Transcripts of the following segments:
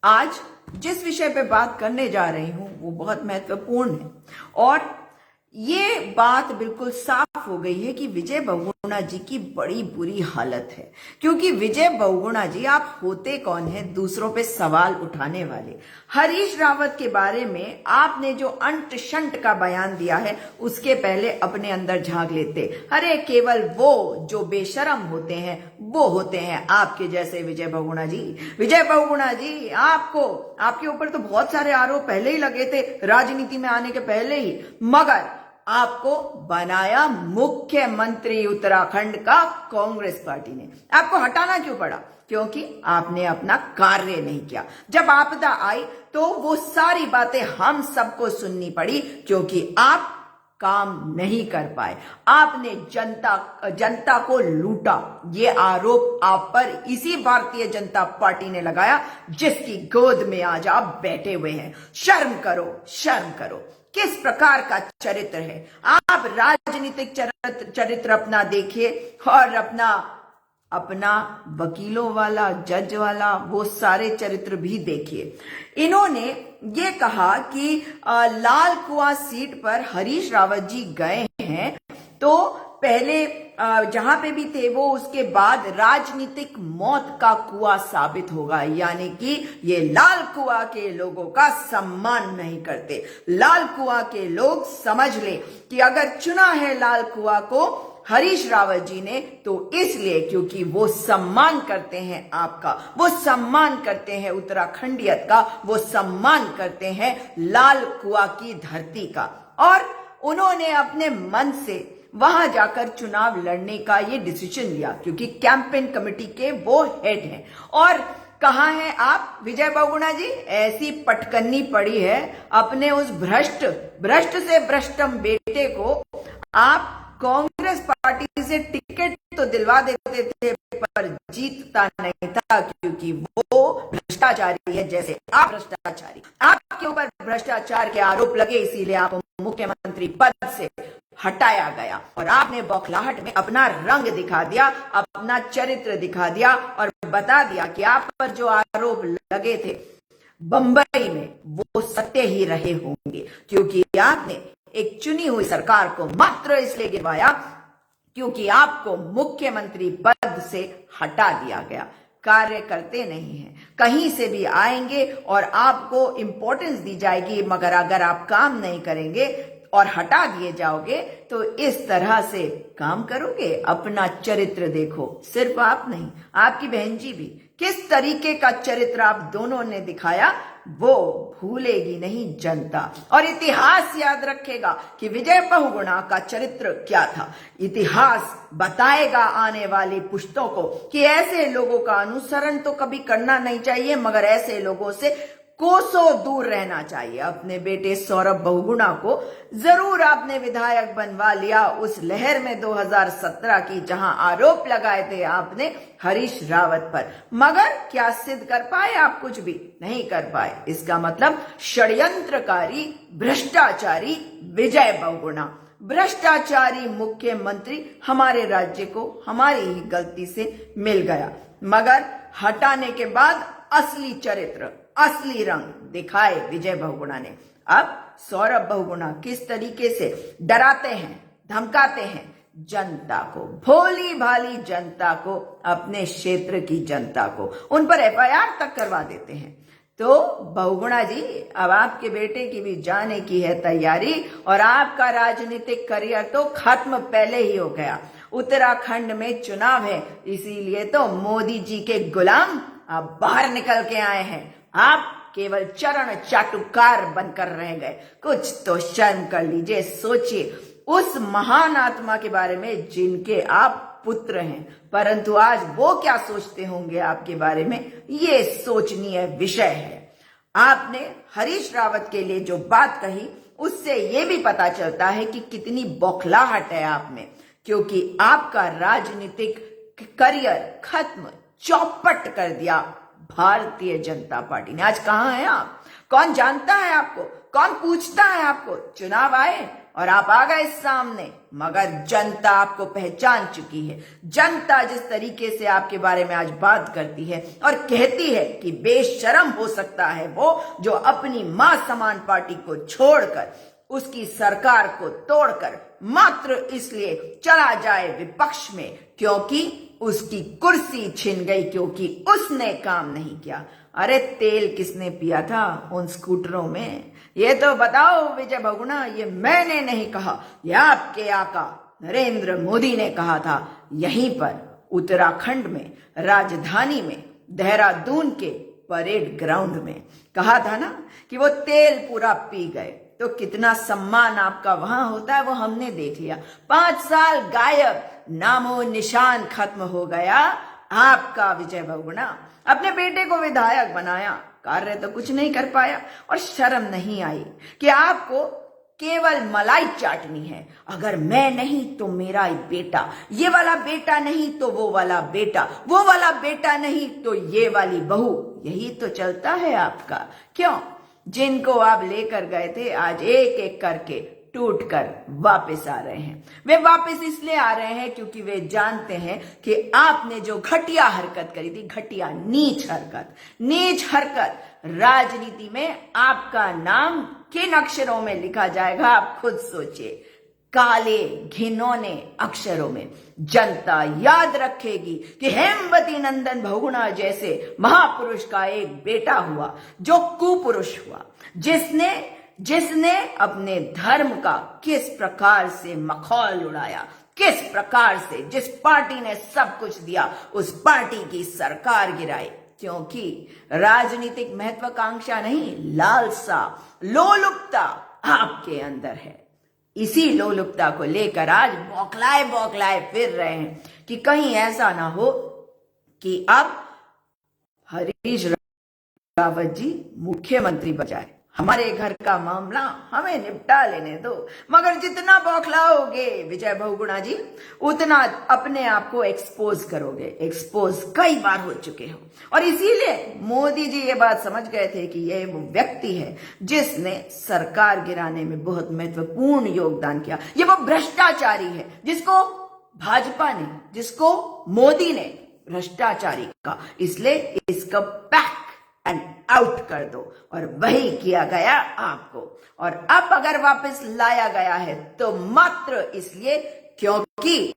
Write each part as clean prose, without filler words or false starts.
आज जिस विषय पे बात करने जा रही हूं वो बहुत महत्वपूर्ण है और ये बात बिल्कुल साफ हो गई है कि विजय बहुगुणा जी की बड़ी बुरी हालत है। क्योंकि विजय बहुगुणा जी आप होते कौन हैं दूसरों पे सवाल उठाने वाले। हरीश रावत के बारे में आपने जो अंट शंट का बयान दिया है उसके पहले अपने अंदर झांक लेते। अरे केवल वो जो बेशरम होते हैं वो होते हैं आपके जैसे विजय बहुगुणा जी। विजय बहुगुणा जी आपके ऊपर तो बहुत सारे आरोप पहले ही लगे थे राजनीति में आने के पहले ही, मगर आपको बनाया मुख्यमंत्री उत्तराखंड का कांग्रेस पार्टी ने। आपको हटाना क्यों पड़ा? क्योंकि आपने अपना कार्य नहीं किया। जब आपदा आई तो वो सारी बातें हम सबको सुननी पड़ी क्योंकि आप काम नहीं कर पाए। आपने जनता को लूटा। ये आरोप आप पर इसी भारतीय जनता पार्टी ने लगाया जिसकी गोद में आज आप बैठे हुए हैं। शर्म करो, शर्म करो। किस प्रकार का चरित्र है? आप राजनीतिक चरित्र अपना देखिए और अपना वकीलों वाला, जज वाला, वो सारे चरित्र भी देखिए। इन्होंने ये कहा कि लाल कुआं सीट पर हरीश रावत जी गए हैं तो पहले जहां पे भी थे वो उसके बाद राजनीतिक मौत का कुआं साबित होगा। यानी कि ये लाल कुआं के लोगों का सम्मान नहीं करते। लाल कुआं के लोग समझ ले कि अगर चुना है लाल कुआं को हरीश रावत जी ने तो इसलिए क्योंकि वो सम्मान करते हैं आपका, वो सम्मान करते हैं उत्तराखंडियत का, वो सम्मान करते हैं लाल कुआं की धरती का। और उन्होंने अपने मन से वहां जाकर चुनाव लड़ने का ये डिसीजन लिया क्योंकि कैंपेन कमेटी के वो हेड हैं। और कहां हैं आप विजय बहुगुणा जी? ऐसी पटकन्नी पड़ी है अपने उस भ्रष्ट से भ्रष्टम बेटे को। आप कांग्रेस पार्टी से टिकट तो दिलवा देते थे पर जीतता नहीं था क्योंकि वो भ्रष्टाचारी है जैसे आप भ्रष्टाचारी। आपके ऊपर भ्रष्टाचार के आरोप लगे इसीलिए आपको मुख्यमंत्री पद से हटाया गया और आपने बौखलाहट में अपना रंग दिखा दिया, अपना चरित्र दिखा दिया और बता दिया कि आप पर जो आरोप लगे थे बंबई में वो सत्य ही रहे होंगे क्योंकि आपने एक चुनी हुई सरकार को मात्र इसलिए गिरवाया क्योंकि आपको मुख्यमंत्री पद से हटा दिया गया। कार्य करते नहीं हैं, कहीं से भी आएंगे और आपको इंपॉर्टेंस दी जाएगी, मगर अगर आप काम नहीं करेंगे और हटा दिए जाओगे तो इस तरह से काम करोगे। अपना चरित्र देखो, सिर्फ आप नहीं आपकी बहन जी भी। किस तरीके का चरित्र आप दोनों ने दिखाया वो भूलेगी नहीं जनता और इतिहास याद रखेगा कि विजय बहुगुणा का चरित्र क्या था। इतिहास बताएगा आने वाली पुश्तों को कि ऐसे लोगों का अनुसरण तो कभी करना नहीं चाहिए मगर ऐसे लोगों से कोसों दूर रहना चाहिए। अपने बेटे सौरभ बहुगुणा को जरूर आपने विधायक बनवा लिया उस लहर में 2017 की जहां आरोप लगाए थे आपने हरीश रावत पर, मगर क्या सिद्ध कर पाए आप? कुछ भी नहीं कर पाए। इसका मतलब षड्यंत्रकारी भ्रष्टाचारी विजय बहुगुणा, भ्रष्टाचारी मुख्यमंत्री हमारे राज्य को हमारी ही गलती से मिल गया, मगर हटाने के बाद असली चरित्र, असली रंग दिखाए विजय बहुगुणा ने। अब सौरभ बहुगुणा किस तरीके से डराते हैं, धमकाते हैं जनता को, भोली भाली जनता को, अपने क्षेत्र की जनता को, उन पर एफआईआर तक करवा देते हैं। तो बहुगुणा जी अब आपके बेटे की भी जाने की है तैयारी और आपका राजनीतिक करियर तो खत्म पहले ही हो गया। उत्तराखंड में चुनाव है इसीलिए तो मोदी जी के गुलाम आप बाहर निकल के आए हैं। आप केवल चरण चाटुकार बनकर रह गए। कुछ तो शर्म कर लीजिए, सोचिए उस महान आत्मा के बारे में जिनके आप पुत्र हैं, परंतु आज वो क्या सोचते होंगे आपके बारे में, ये सोचनीय विषय है। आपने हरीश रावत के लिए जो बात कही उससे ये भी पता चलता है कि कितनी बौखलाहट है आप में, क्योंकि आपका राजनीतिक करियर खत्म, चौपट कर दिया भारतीय जनता पार्टी ने। आज कहां हैं आप? कौन जानता है आपको? कौन पूछता है आपको? चुनाव आए और आप आ गए सामने, मगर जनता आपको पहचान चुकी है। जनता जिस तरीके से आपके बारे में आज बात करती है और कहती है कि बेशरम हो सकता है वो जो अपनी मां समान पार्टी को छोड़कर, उसकी सरकार को तोड़कर मात्र इसलिए चला जाए विपक्ष में क्योंकि उसकी कुर्सी छिन गई, क्योंकि उसने काम नहीं किया। अरे तेल किसने पिया था उन स्कूटरों में, ये तो बताओ विजय बहुगुणा। ये मैंने नहीं कहा, ये आपके आका नरेंद्र मोदी ने कहा था, यहीं पर उत्तराखंड में, राजधानी में, देहरादून के परेड ग्राउंड में कहा था ना कि वो तेल पूरा पी गए। तो कितना सम्मान आपका वहां होता है वो हमने देख लिया। 5 साल गायब, नामो निशान खत्म हो गया आपका विजय बहुगुणा। अपने बेटे को विधायक बनाया, कार्य तो कुछ नहीं कर पाया, और शर्म नहीं आई कि आपको केवल मलाई चाटनी है। अगर मैं नहीं तो मेरा बेटा, ये वाला बेटा नहीं तो वो वाला बेटा, वो वाला बेटा नहीं तो ये वाली बहू, यही तो चलता है आपका। क्यों? जिनको आप लेकर गए थे आज एक एक करके टूटकर वापस आ रहे हैं। वे वापस इसलिए आ रहे हैं क्योंकि वे जानते हैं कि आपने जो घटिया हरकत करी थी, घटिया नीच हरकत, राजनीति में आपका नाम किन अक्षरों में लिखा जाएगा आप खुद सोचिए। काले घिनौने अक्षरों में। जनता याद रखेगी कि हेमवती नंदन बहुगुणा जैसे महापुरुष का एक बेटा हुआ जो कुपुरुष हुआ, जिसने अपने धर्म का किस प्रकार से मखौल उड़ाया, किस प्रकार से जिस पार्टी ने सब कुछ दिया उस पार्टी की सरकार गिराई, क्योंकि राजनीतिक महत्वाकांक्षा नहीं, लालसा, लोलुपता आपके अंदर है। इसी लोलुपता को लेकर आज बौखलाए फिर रहे हैं कि कहीं ऐसा ना हो कि अब हरीश रावत जी मुख्यमंत्री बन जाए, हमारे घर का मामला हमें निपटा लेने दो। मगर जितना बौखलाओगे विजय बहुगुणा जी, उतना अपने आप को एक्सपोज करोगे। एक्सपोज कई बार हो चुके हो, और इसीलिए मोदी जी ये बात समझ गए थे कि ये वो व्यक्ति है जिसने सरकार गिराने में बहुत महत्वपूर्ण योगदान किया। ये वो भ्रष्टाचारी है जिसको भाजपा ने, जिसको मोदी ने भ्रष्टाचारी कहा, इसलिए इसका पैक एंड आउट कर दो। और वही किया गया आपको। और अब अगर वापस लाया गया है तो मात्र इसलिए क्योंकि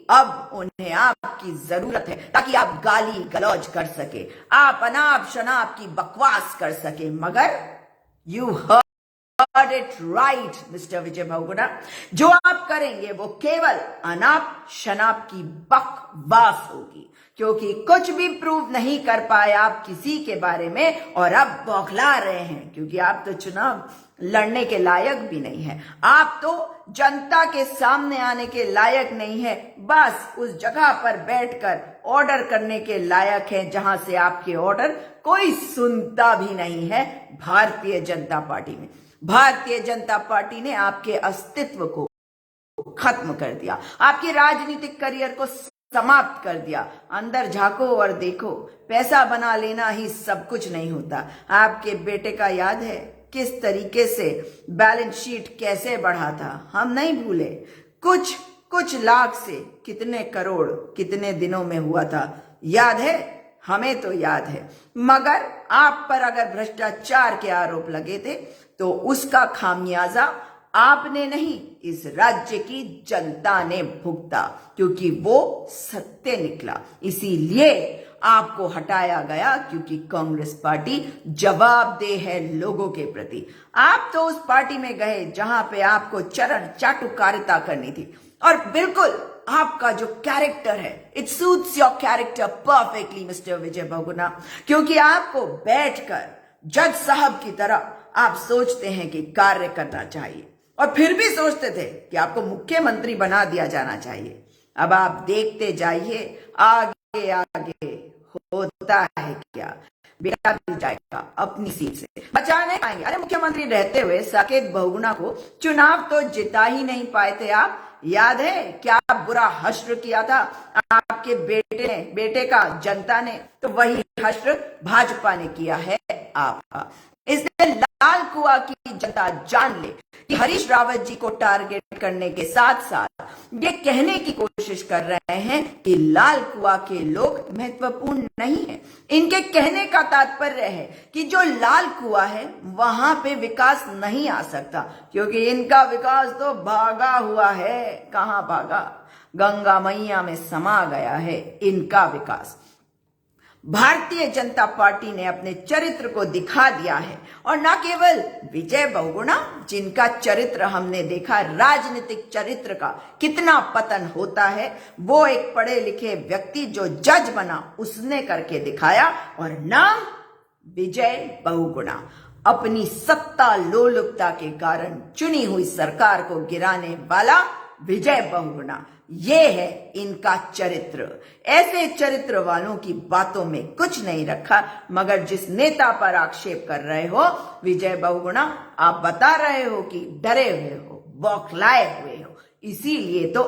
अब उन्हें आपकी जरूरत है, ताकि आप गाली गलौज कर सके, आप अनाप शनाप की बकवास कर सके। मगर you heard it right mister Vijay Bahuguna, जो आप करेंगे वो केवल अनाप शनाप की बकवास होगी, क्योंकि कुछ भी प्रूव नहीं कर पाए आप किसी के बारे में, और अब बौखला रहे हैं क्योंकि आप तो चुनाव लड़ने के लायक भी नहीं है। आप तो जनता के सामने आने के लायक नहीं है, बस उस जगह पर बैठकर ऑर्डर करने के लायक है जहां से आपके ऑर्डर कोई सुनता भी नहीं है। भारतीय जनता पार्टी में, भारतीय जनता पार्टी ने आपके अस्तित्व को खत्म कर दिया, आपके राजनीतिक करियर को समाप्त कर दिया। अंदर झांको और देखो, पैसा बना लेना ही सब कुछ नहीं होता। आपके बेटे का याद है किस तरीके से बैलेंस शीट कैसे बढ़ा था, हम नहीं भूले। कुछ लाख से कितने करोड़ कितने दिनों में हुआ था, याद है? हमें तो याद है। मगर आप पर अगर भ्रष्टाचार के आरोप लगे थे तो उसका खामियाजा आपने नहीं, इस राज्य की जनता ने भुगता, क्योंकि वो सत्य निकला। इसीलिए आपको हटाया गया, क्योंकि कांग्रेस पार्टी जवाबदेह है लोगों के प्रति। आप तो उस पार्टी में गए जहां पे आपको चरण चाटुकारिता करनी थी, और बिल्कुल आपका जो कैरेक्टर है, it suits your character perfectly mister Vijay Bahuguna, क्योंकि आपको बैठकर जज साहब की तरह आप सोचते हैं कि कार्य करना चाहिए, और फिर भी सोचते थे कि आपको मुख्यमंत्री बना दिया जाना चाहिए। अब आप देखते जाइए आगे आगे होता है क्या। बेटा मिल जाएगा अपनी सीट से, बचा नहीं पाएंगे। अरे मुख्यमंत्री रहते हुए साकेत बहुगुणा को चुनाव तो जिता ही नहीं पाए थे आप। याद है क्या बुरा हश्र किया था आपके बेटे का जनता ने? तो वही हश्र भाजपा ने किया है आपका। इसलिए लाल कुआं की जनता जान ले कि हरीश रावत जी को टारगेट करने के साथ साथ ये कहने की कोशिश कर रहे हैं कि लाल कुआं के लोग महत्वपूर्ण नहीं है। इनके कहने का तात्पर्य है कि जो लाल कुआं है वहां पे विकास नहीं आ सकता, क्योंकि इनका विकास तो भागा हुआ है। कहां भागा? गंगा मैया में समा गया है इनका विकास। भारतीय जनता पार्टी ने अपने चरित्र को दिखा दिया है, और न केवल विजय बहुगुणा, जिनका चरित्र हमने देखा, राजनीतिक चरित्र का कितना पतन होता है, वो एक पढ़े लिखे व्यक्ति जो जज बना उसने करके दिखाया। और नाम विजय बहुगुणा। अपनी सत्ता लोलुपता के कारण चुनी हुई सरकार को गिराने वाला विजय बहुगुणा, ये है इनका चरित्र। ऐसे चरित्र वालों की बातों में कुछ नहीं रखा, मगर जिस नेता पर आक्षेप कर रहे हो विजय बहुगुणा, आप बता रहे हो कि डरे हुए हो, बौखलाए हुए हो, इसीलिए तो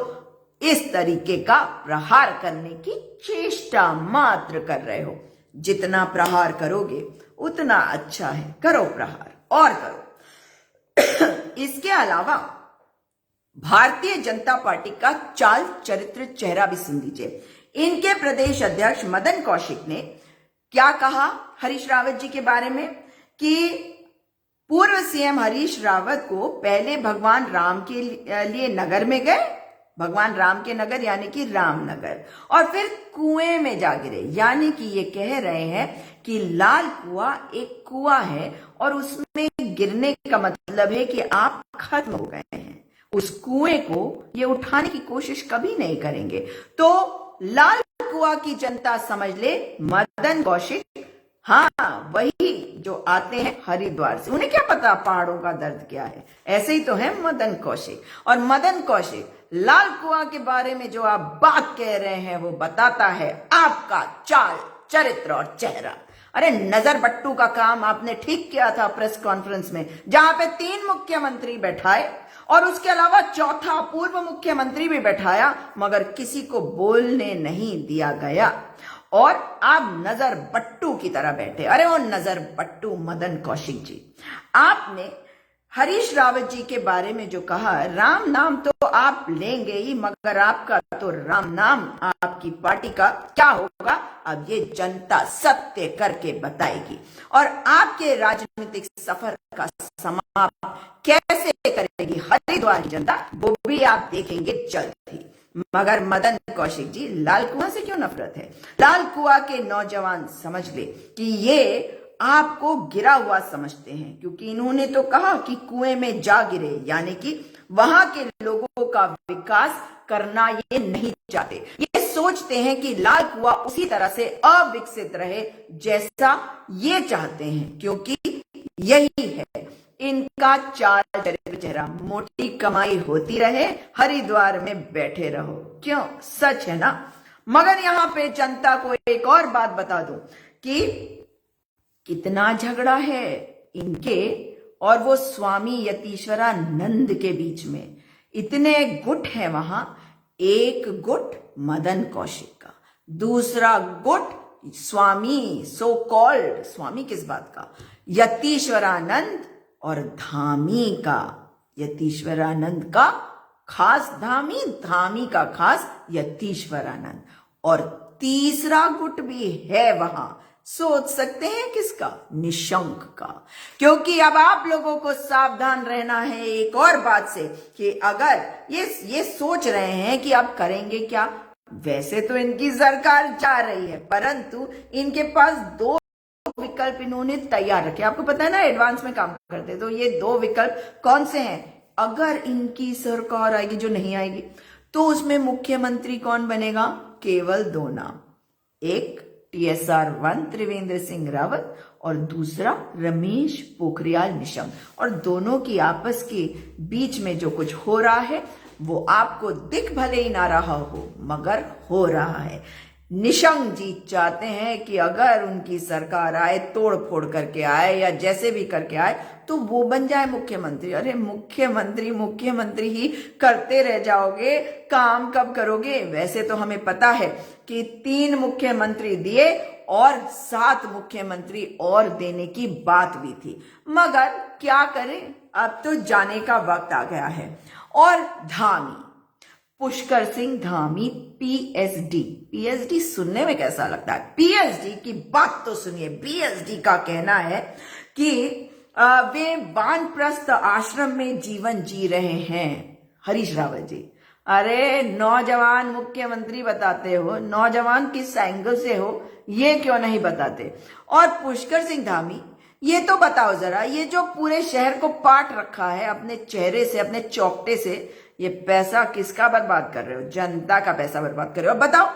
इस तरीके का प्रहार करने की चेष्टा मात्र कर रहे हो। जितना प्रहार करोगे उतना अच्छा है, करो प्रहार और करो। इसके अलावा भारतीय जनता पार्टी का चाल चरित्र चेहरा भी सुन लीजिए। इनके प्रदेश अध्यक्ष मदन कौशिक ने क्या कहा हरीश रावत जी के बारे में, कि पूर्व सीएम हरीश रावत को पहले भगवान राम के लिए नगर में गए, भगवान राम के नगर यानी कि रामनगर, और फिर कुएं में जा गिरे। यानी कि ये कह रहे हैं कि लाल कुआं एक कुआं है और उसमें गिरने का मतलब है कि आप खत्म हो गए हैं। उस कुएं को ये उठाने की कोशिश कभी नहीं करेंगे। तो लाल कुआं की जनता समझ ले मदन कौशिक, हाँ वही जो आते हैं हरिद्वार से, उन्हें क्या पता पहाड़ों का दर्द क्या है। ऐसे ही तो है मदन कौशिक। और मदन कौशिक लाल कुआं के बारे में जो आप बात कह रहे हैं वो बताता है आपका चाल चरित्र और चेहरा। अरे नजर बट्टू का काम आपने ठीक किया था प्रेस कॉन्फ्रेंस में, जहां पे 3 मुख्यमंत्री बैठाए और उसके अलावा चौथा पूर्व मुख्यमंत्री भी बैठाया, मगर किसी को बोलने नहीं दिया गया और आप नजर बट्टू की तरह बैठे। अरे वो नजर बट्टू मदन कौशिक जी, आपने हरीश रावत जी के बारे में जो कहा, राम नाम तो आप लेंगे ही, मगर आपका तो राम नाम आपकी पार्टी का क्या होगा अब ये जनता सत्य करके बताएगी। और आपके राजनीतिक सफर का समाप्त कैसे करेगी हरिद्वार की जनता, वो भी आप देखेंगे जल्द ही। मगर मदन कौशिक जी, लाल कुआं से क्यों नफरत है? लाल कुआं के नौजवान समझ ले कि ये आपको गिरा हुआ समझते हैं, क्योंकि इन्होंने तो कहा कि कुएं में जा गिरे, यानी कि वहां के लोगों का विकास करना ये नहीं चाहते। ये सोचते हैं कि लाल कुआं उसी तरह से अविकसित रहे जैसा ये चाहते हैं, क्योंकि यही है इनका चाल चरित्र चेहरा। मोटी कमाई होती रहे, हरिद्वार में बैठे रहो। क्यों? सच है ना। मगर यहां पे जनता को एक और बात बता दूं कि कितना झगड़ा है इनके और वो स्वामी यतीश्वरानंद के बीच में। इतने गुट है वहां, एक गुट मदन कौशिक का, दूसरा गुट स्वामी, सो कॉल्ड स्वामी किस बात का, यतीश्वरानंद, और धामी का, यतीश्वरानंद का खास धामी, धामी का खास यतीश्वरानंद, और तीसरा गुट भी है वहां। सोच सकते हैं किसका? निशंक का। क्योंकि अब आप लोगों को सावधान रहना है एक और बात से, कि अगर ये सोच रहे हैं कि अब करेंगे क्या। वैसे तो इनकी सरकार जा रही है, परंतु इनके पास 2 विकल्प इन्होंने तैयार रखे। आपको पता है ना, एडवांस में काम करते। तो ये 2 विकल्प कौन से हैं? अगर इनकी सरकार आएगी, जो नहीं आएगी, तो उसमें मुख्यमंत्री कौन बनेगा? केवल 2 नाम, एक TSR 1 त्रिवेंद्र सिंह रावत और दूसरा रमेश पोखरियाल निशंक। और दोनों की आपस के बीच में जो कुछ हो रहा है वो आपको दिख भले ही ना रहा हो, मगर हो रहा है। निशंक जी चाहते हैं कि अगर उनकी सरकार आए, तोड़ फोड़ करके आए या जैसे भी करके आए, तो वो बन जाए मुख्यमंत्री। अरे मुख्यमंत्री मुख्यमंत्री ही करते रह जाओगे, काम कब करोगे? वैसे तो हमें पता है कि 3 मुख्यमंत्री दिए और 7 मुख्यमंत्री और देने की बात भी थी, मगर क्या करें, अब तो जाने का वक्त आ गया है। और धामी, पुष्कर सिंह धामी पीएचडी, पीएचडी सुनने में कैसा लगता है, पीएचडी की बात तो सुनिए। पीएचडी का कहना है कि वे वानप्रस्थ आश्रम में जीवन जी रहे हैं। हरीश रावत जी, अरे नौजवान मुख्यमंत्री बताते हो, नौजवान किस एंगल से हो ये क्यों नहीं बताते। और पुष्कर सिंह धामी, ये तो बताओ जरा, ये जो पूरे शहर को पाट रखा है अपने चेहरे से, अपने चौकटे से, ये पैसा किसका बर्बाद कर रहे हो? जनता का पैसा बर्बाद कर रहे हो। बताओ,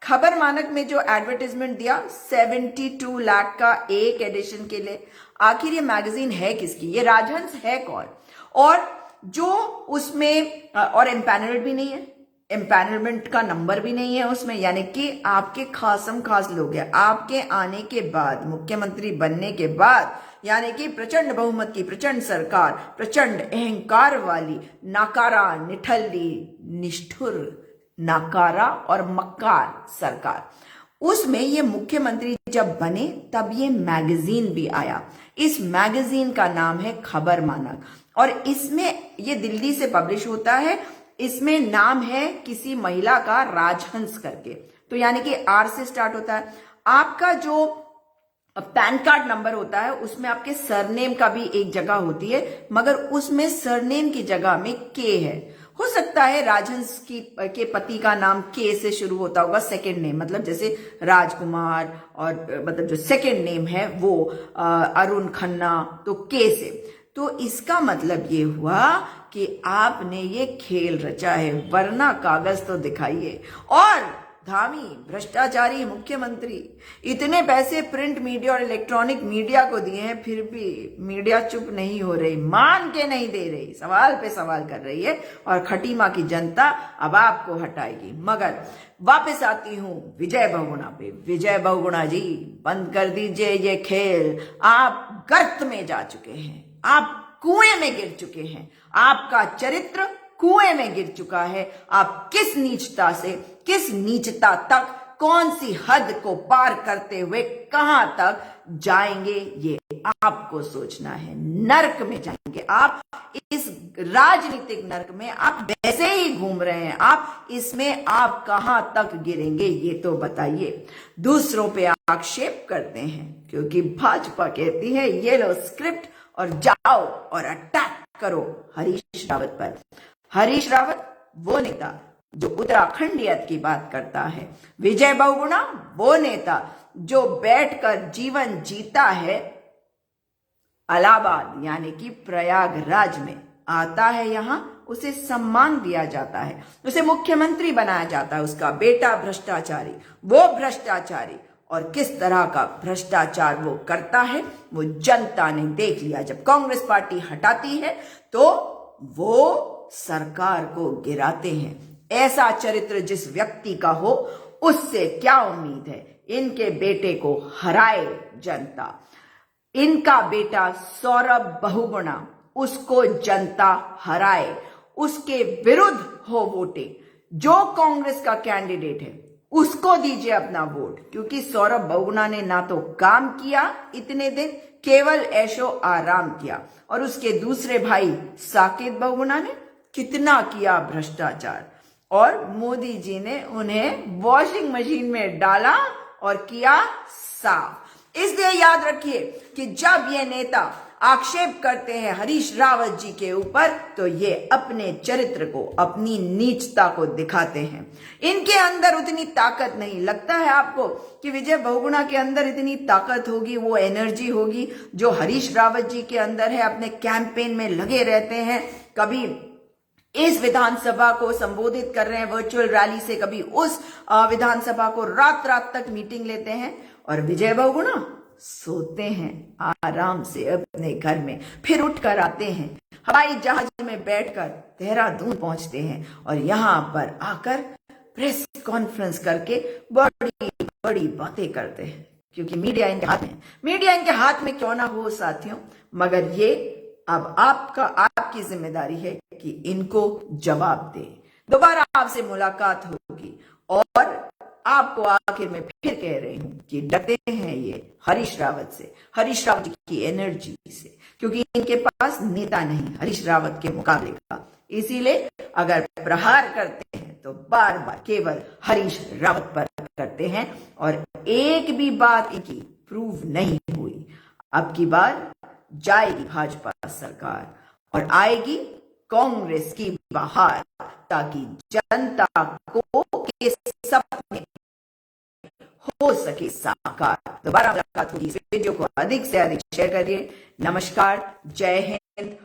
खबर मानक में जो एडवर्टाइजमेंट दिया 72 लाख का एक एडिशन के लिए, आखिर ये मैगजीन है किसकी? ये राजहंस है कौन? और जो उसमें और एम्पैनल्ड भी नहीं है, एम्पैनलमेंट का नंबर भी नहीं है उसमें, यानी कि आपके खासम खास लोग हैं। आपके आने के बाद, मुख्यमंत्री बनने के बाद, यानी कि प्रचंड बहुमत की प्रचंड सरकार, प्रचंड अहंकार वाली, नाकारा, निठल्ली, निष्ठुर, नाकारा और मक्कार सरकार, उसमें ये मुख्यमंत्री जब बने तब ये मैगजीन भी आया। इस मैगजीन का नाम है खबर मानक, और इसमें ये दिल्ली से पब्लिश होता है। इसमें नाम है किसी महिला का, राजहंस करके, तो यानी कि आर से स्टार्ट होता है। आपका जो पैन कार्ड नंबर होता है उसमें आपके सरनेम का भी एक जगह होती है, मगर उसमें सरनेम की जगह में के है। हो सकता है राजहंस के पति का नाम के से शुरू होता होगा, सेकंड नेम, मतलब जैसे राजकुमार, और मतलब जो सेकंड नेम है वो अरुण खन्ना, तो के से। तो इसका मतलब ये हुआ कि आपने ये खेल रचा है, वरना कागज तो दिखाइए। और धामी भ्रष्टाचारी मुख्यमंत्री, इतने पैसे प्रिंट मीडिया और इलेक्ट्रॉनिक मीडिया को दिए हैं, फिर भी मीडिया चुप नहीं हो रही, मान के नहीं दे रही, सवाल पे सवाल कर रही है, और खटीमा की जनता अब आपको हटाएगी। मगर वापस आती हूं विजय बहुगुणा पे। विजय बहुगुणा जी, बंद कर दीजिए ये खेल। आप गर्त में जा चुके हैं, आप कुएं में गिर चुके हैं, आपका चरित्र कुएं में गिर चुका है। आप किस नीचता से, किस नीचता तक, कौन सी हद को पार करते हुए कहां तक जाएंगे, ये आपको सोचना है। नर्क में जाएंगे आप, इस राजनीतिक नर्क में आप वैसे ही घूम रहे हैं, आप इसमें आप कहां तक गिरेंगे ये तो बताइए। दूसरों पे आक्षेप करते हैं क्योंकि भाजपा कहती है ये लो स्क्रिप्ट और जाओ और अटैक करो हरीश रावत पर। हरीश रावत वो नेता जो उत्तराखंडियत की बात करता है, विजय बहुगुणा वो नेता जो बैठकर जीवन जीता है इलाहाबाद यानी कि प्रयागराज में, आता है यहां, उसे सम्मान दिया जाता है, उसे मुख्यमंत्री बनाया जाता है, उसका बेटा भ्रष्टाचारी, वो भ्रष्टाचारी, और किस तरह का भ्रष्टाचार वो करता है वो जनता ने देख लिया। जब कांग्रेस पार्टी हटाती है तो वो सरकार को गिराते हैं। ऐसा चरित्र जिस व्यक्ति का हो उससे क्या उम्मीद है। इनके बेटे को हराए जनता, इनका बेटा सौरभ बहुगुणा, उसको जनता हराए, उसके विरुद्ध हो वोटे। जो कांग्रेस का कैंडिडेट है उसको दीजिए अपना वोट, क्योंकि सौरभ बहुगुणा ने ना तो काम किया इतने दिन, केवल ऐशो आराम किया, और उसके दूसरे भाई साकेत बहुगुणा ने कितना किया भ्रष्टाचार, और मोदी जी ने उन्हें वॉशिंग मशीन में डाला और किया साफ। इसलिए याद रखिए कि जब ये नेता आक्षेप करते हैं हरीश रावत जी के ऊपर, तो ये अपने चरित्र को, अपनी नीचता को दिखाते हैं। इनके अंदर उतनी ताकत नहीं। लगता है आपको कि विजय बहुगुणा के अंदर इतनी ताकत होगी, वो एनर्जी होगी जो हरीश रावत जी के अंदर है। अपने कैंपेन में लगे रहते हैं, कभी इस विधानसभा को संबोधित कर रहे हैं वर्चुअल रैली से, कभी उस विधानसभा को, रात रात तक मीटिंग लेते हैं। और विजय बहुगुणा सोते हैं आराम से अपने घर में, फिर उठकर आते हैं, हवाई जहाज में बैठकर देहरादून पहुंचते हैं, और यहां पर आकर प्रेस कॉन्फ्रेंस करके बड़ी बड़ी बातें करते हैं, क्योंकि मीडिया इनके हाथ में है। मीडिया इनके हाथ में क्यों ना हो साथियों, मगर ये अब आपकी जिम्मेदारी है कि इनको जवाब दे। दोबारा आपसे मुलाकात होगी और आपको आखिर में फिर कह रही हूं कि डरते हैं ये हरीश रावत से, हरीश रावत जी की एनर्जी से, क्योंकि इनके पास नेता नहीं हरीश रावत के मुकाबले का। इसीलिए अगर प्रहार करते हैं तो बार बार केवल हरीश रावत पर करते हैं और एक भी बात इनकी प्रूव नहीं हुई। अब की बार जाएगी भाजपा सरकार और आएगी कांग्रेस की बहार, ताकि जनता को के सपने हो सके साकार। दोबारा मुलाकात होगी। इस वीडियो को अधिक से अधिक शेयर करिए। नमस्कार, जय हिंद,